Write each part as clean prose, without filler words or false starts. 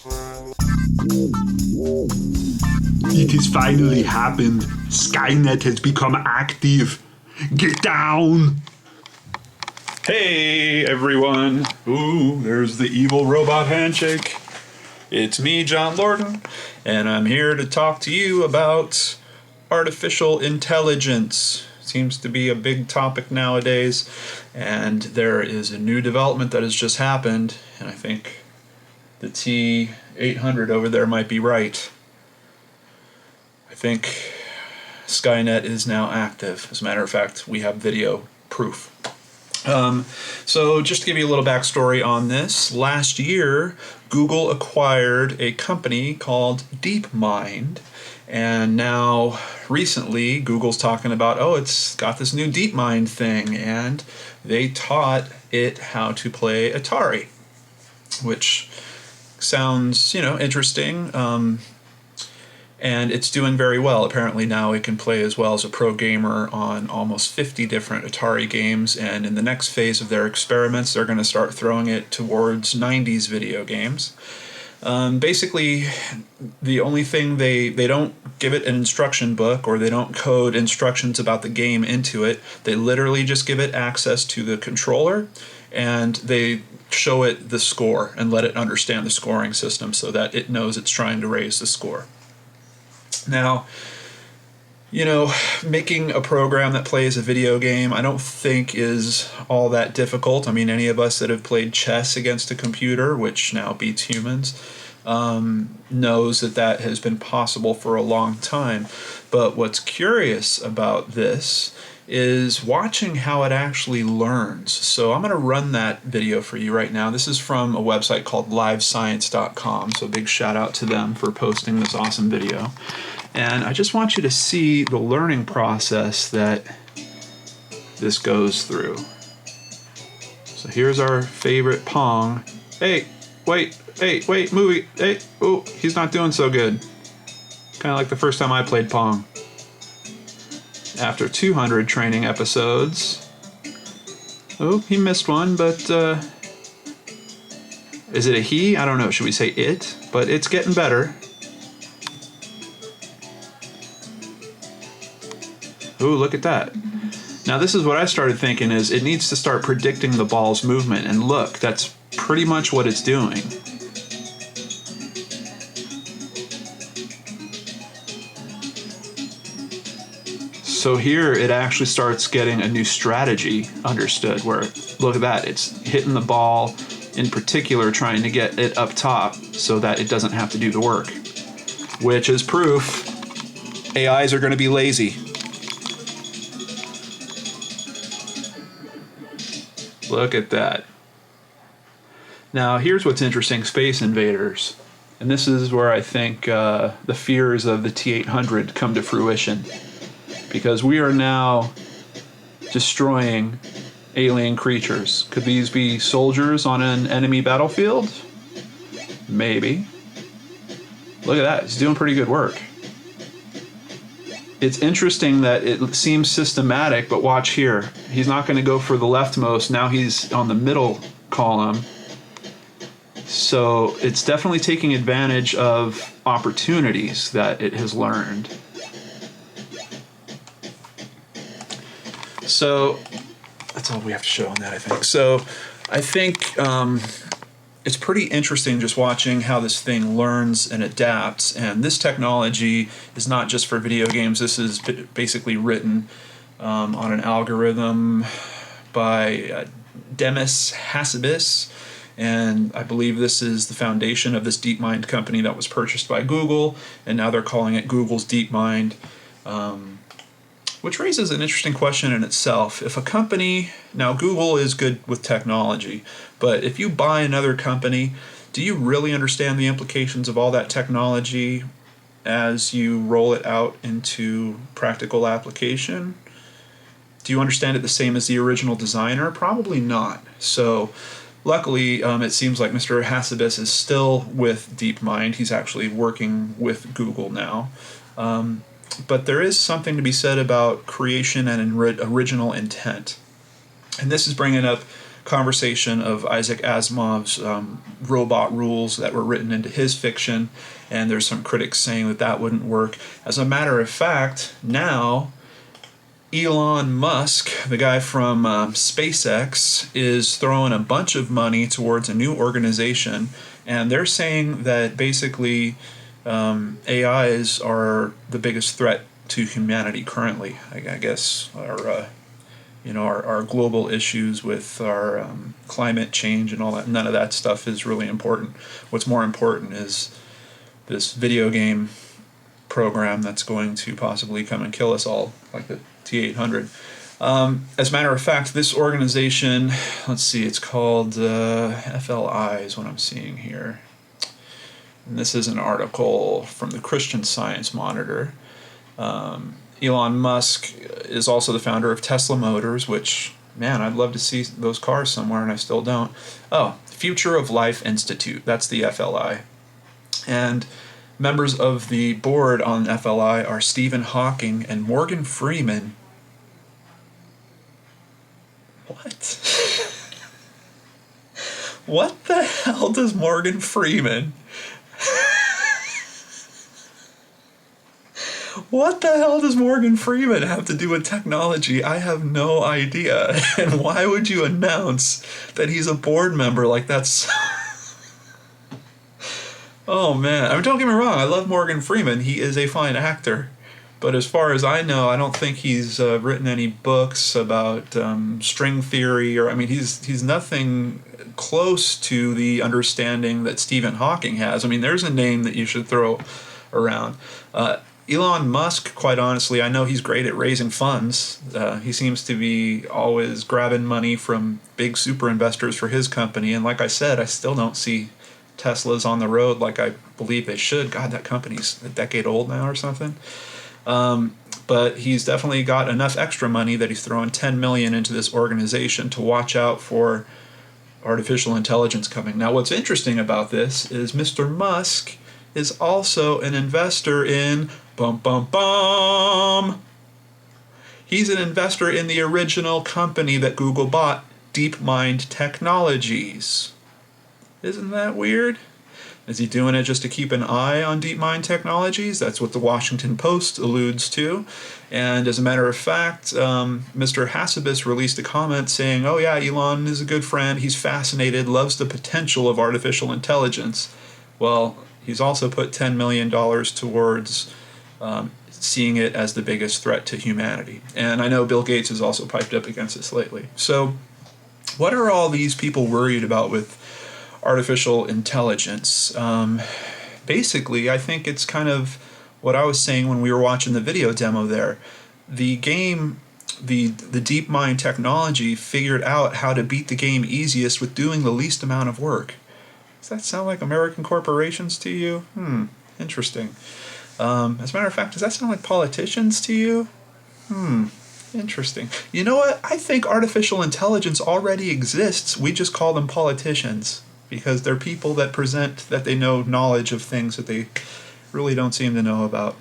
It has finally happened. Skynet has become active. Get down! Hey everyone! Ooh, there's the evil robot handshake. It's me, John Lorden, and I'm here to talk to you about artificial intelligence. Seems to be a big topic nowadays, and there is a new development that has just happened, and I think the T-800 over there might be right. I think Skynet is now active. As a matter of fact, we have video proof. So just to give you a little backstory on this, last year Google acquired a company called DeepMind, and now recently Google's talking about, oh, it's got this new DeepMind thing, and they taught it how to play Atari, which sounds, interesting. And it's doing very well. Apparently now it can play as well as a pro gamer on almost 50 different Atari games, and in the next phase of their experiments they're going to start throwing it towards 90s video games. Basically, the only thing they don't give it an instruction book, or they don't code instructions about the game into it. They literally just give it access to the controller, and they show it the score and let it understand the scoring system so that it knows it's trying to raise the score. Now, making a program that plays a video game I don't think is all that difficult. I mean, any of us that have played chess against a computer, which now beats humans, knows that has been possible for a long time. But what's curious about this is watching how it actually learns. So I'm going to run that video for you right now. This is from a website called livescience.com, so big shout out to them for posting this awesome video. And I just want you to see the learning process that this goes through. So here's our favorite Pong. Hey, wait, movie. Hey, oh, he's not doing so good. Kind of like the first time I played Pong. After 200 training episodes. Oh, he missed one, but is it a he? I don't know. Should we say it? But it's getting better. Ooh, look at that. Now this is what I started thinking is it needs to start predicting the ball's movement. And look, that's pretty much what it's doing. So here it actually starts getting a new strategy understood where, look at that, it's hitting the ball in particular, trying to get it up top so that it doesn't have to do the work. Which is proof AIs are going to be lazy. Look at that. Now here's what's interesting, Space Invaders. And this is where I think the fears of the T-800 come to fruition. Because we are now destroying alien creatures. Could these be soldiers on an enemy battlefield? Maybe. Look at that, it's doing pretty good work. It's interesting that it seems systematic, but watch here. He's not going to go for the leftmost. Now he's on the middle column. So it's definitely taking advantage of opportunities that it has learned. So that's all we have to show on that, I think. So I think it's pretty interesting just watching how this thing learns and adapts. And this technology is not just for video games. This is basically written on an algorithm by Demis Hassabis. And I believe this is the foundation of this DeepMind company that was purchased by Google. And now they're calling it Google's DeepMind. Which raises an interesting question in itself. If a company, now Google is good with technology, but if you buy another company, do you really understand the implications of all that technology as you roll it out into practical application? Do you understand it the same as the original designer? Probably not. So luckily, it seems like Mr. Hassabis is still with DeepMind. He's actually working with Google now. But there is something to be said about creation and original intent. And this is bringing up conversation of Isaac Asimov's robot rules that were written into his fiction, and there's some critics saying that that wouldn't work. As a matter of fact, now Elon Musk, the guy from SpaceX, is throwing a bunch of money towards a new organization, and they're saying that basically AIs are the biggest threat to humanity currently. I guess our global issues with our climate change and all that, none of that stuff is really important. What's more important is this video game program that's going to possibly come and kill us all, like the T-800. As a matter of fact, this organization, let's see, it's called FLI is what I'm seeing here. And this is an article from the Christian Science Monitor. Elon Musk is also the founder of Tesla Motors, which, man, I'd love to see those cars somewhere, and I still don't. Oh, Future of Life Institute, that's the FLI. And members of the board on FLI are Stephen Hawking and Morgan Freeman. What? What the hell does Morgan Freeman... What the hell does Morgan Freeman have to do with technology? I have no idea. And why would you announce that he's a board member like that's... Oh, man. I mean, don't get me wrong. I love Morgan Freeman. He is a fine actor. But as far as I know, I don't think he's written any books about string theory. Or I mean, he's nothing close to the understanding that Stephen Hawking has. I mean, there's a name that you should throw around. Elon Musk, quite honestly, I know he's great at raising funds. He seems to be always grabbing money from big super investors for his company. And like I said, I still don't see Teslas on the road like I believe they should. God, that company's a decade old now or something. But he's definitely got enough extra money that he's throwing $10 million into this organization to watch out for artificial intelligence coming. Now, what's interesting about this is Mr. Musk is also an investor in he's an investor in the original company that Google bought, DeepMind Technologies. Isn't that weird? Is he doing it just to keep an eye on DeepMind Technologies? That's what the Washington Post alludes to. And as a matter of fact, Mr. Hassabis released a comment saying, oh yeah, Elon is a good friend, he's fascinated, loves the potential of artificial intelligence. Well, he's also put $10 million towards seeing it as the biggest threat to humanity. And I know Bill Gates has also piped up against this lately. So what are all these people worried about with artificial intelligence? Basically, I think it's kind of what I was saying when we were watching the video demo there. The game, the DeepMind technology figured out how to beat the game easiest with doing the least amount of work. Does that sound like American corporations to you? Interesting. As a matter of fact, does that sound like politicians to you? Interesting. You know what? I think artificial intelligence already exists. We just call them politicians because they're people that present that they know knowledge of things that they really don't seem to know about.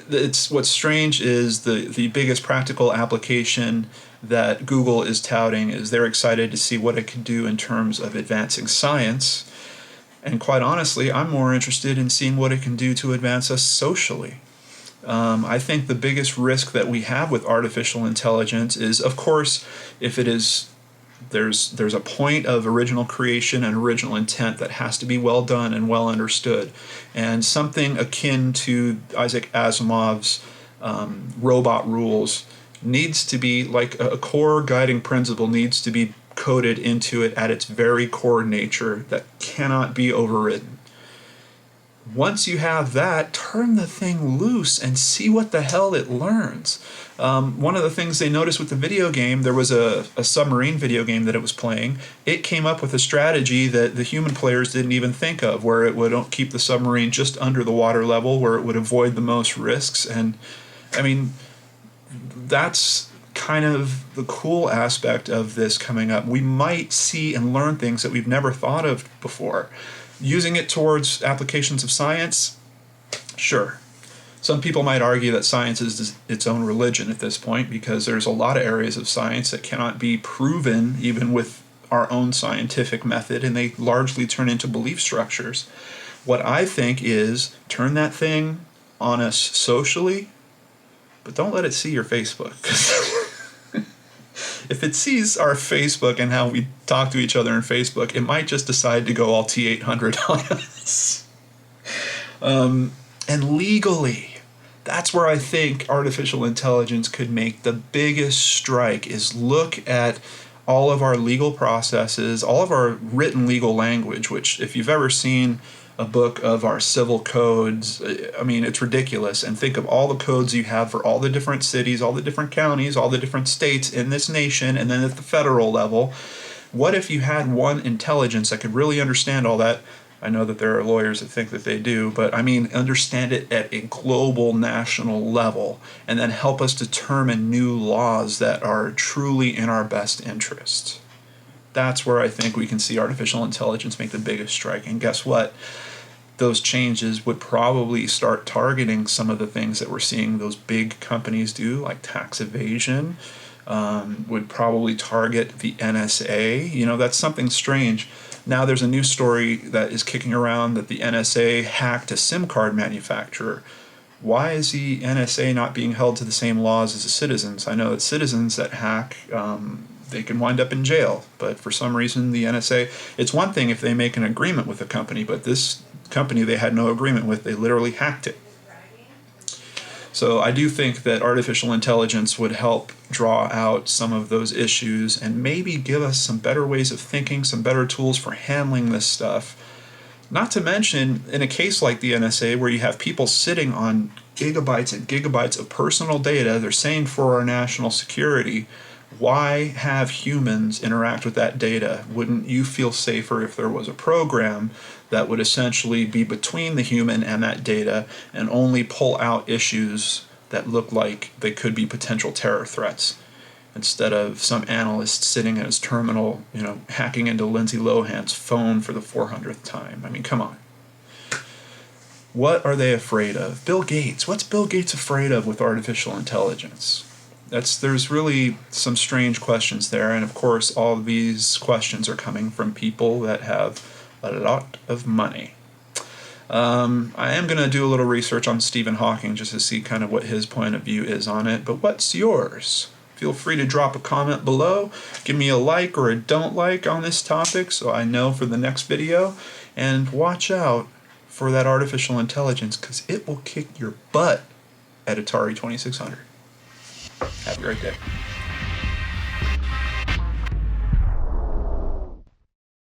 It's what's strange is the biggest practical application that Google is touting is they're excited to see what it can do in terms of advancing science. And quite honestly, I'm more interested in seeing what it can do to advance us socially. I think the biggest risk that we have with artificial intelligence is, of course, if it is, there's a point of original creation and original intent that has to be well done and well understood. And something akin to Isaac Asimov's robot rules needs to be, like a core guiding principle needs to be coded into it at its very core nature that cannot be overridden. Once you have that, turn the thing loose and see what the hell it learns. One of the things they noticed with the video game, there was a submarine video game that it was playing. It came up with a strategy that the human players didn't even think of, where it would keep the submarine just under the water level, where it would avoid the most risks. And I mean, that's kind of the cool aspect of this coming up. We might see and learn things that we've never thought of before. Using it towards applications of science, sure. Some people might argue that science is its own religion at this point, because there's a lot of areas of science that cannot be proven even with our own scientific method, and they largely turn into belief structures. What I think is, turn that thing on us socially, but don't let it see your Facebook. If it sees our Facebook and how we talk to each other in Facebook, it might just decide to go all T800 on us. And legally, that's where I think artificial intelligence could make the biggest strike, is look at all of our legal processes, all of our written legal language, which if you've ever seen a book of our civil codes, I mean, it's ridiculous. And think of all the codes you have for all the different cities, all the different counties, all the different states in this nation, and then at the federal level. What if you had one intelligence that could really understand all that? I know that there are lawyers that think that they do, but I mean, understand it at a global, national level, and then help us determine new laws that are truly in our best interest. That's where I think we can see artificial intelligence make the biggest strike. And guess what? Those changes would probably start targeting some of the things that we're seeing those big companies do, like tax evasion, would probably target the NSA. You know, that's something strange. Now there's a new story that is kicking around that the NSA hacked a SIM card manufacturer. Why is the NSA not being held to the same laws as the citizens? I know that citizens that hack, they can wind up in jail, but for some reason the NSA, it's one thing if they make an agreement with a company, but this company they had no agreement with, they literally hacked it. So I do think that artificial intelligence would help draw out some of those issues and maybe give us some better ways of thinking, some better tools for handling this stuff. Not to mention, in a case like the NSA, where you have people sitting on gigabytes and gigabytes of personal data, they're saying for our national security, why have humans interact with that data? Wouldn't you feel safer if there was a program that would essentially be between the human and that data and only pull out issues that look like they could be potential terror threats, instead of some analyst sitting at his terminal, you know, hacking into Lindsay Lohan's phone for the 400th time? I mean, come on. What are they afraid of? Bill Gates. What's Bill Gates afraid of with artificial intelligence? There's really some strange questions there, and of course all of these questions are coming from people that have a lot of money. I am going to do a little research on Stephen Hawking just to see kind of what his point of view is on it, but what's yours? Feel free to drop a comment below, give me a like or a don't like on this topic so I know for the next video, and watch out for that artificial intelligence, because it will kick your butt at Atari 2600. Have a great day.